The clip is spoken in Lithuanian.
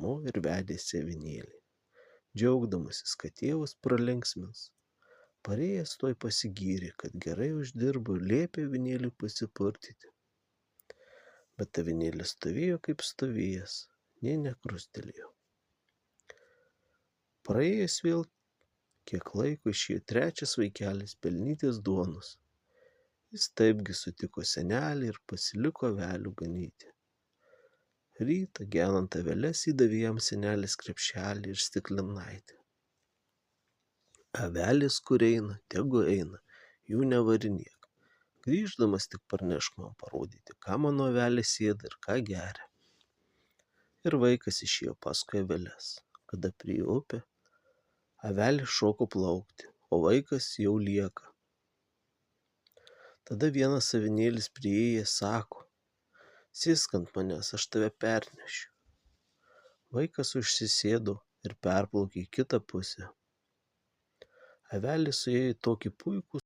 namo ir vedėsi avinėlį, džiaugdamasis, kad tėvas pralinksmins. Parėjęs tuoj pasigyrė, kad gerai uždirbo ir liepė avinėliui pasipurtyti. Bet avinėlis stovėjo kaip stovėjęs, nė nekrustelėjo. Praėjęs vėl kiek laiko išėjo trečias vaikelis pelnytis duonos. Jis taipgi sutiko senelį ir pasiliko avelių ganyti. Rytą genant aveles įdavė jam senelis krepšelį ir stiklinaitę. Avelis, kur eina, tegu eina, jų nevarinėk. Grįždamas tik parnešk man parodyti, ką mano avelė sėda ir ką geria. Ir vaikas išėjo paskui aveles. Kada priėjo upę, avelis šoko plaukti, o vaikas jau lieka. Tada vienas avinėlis priėjęs sako: sėsk ant manęs, aš tave pernešiu. Vaikas užsisėdo ir perplaukė į kitą pusę. Avelis suėjo į tokį puikų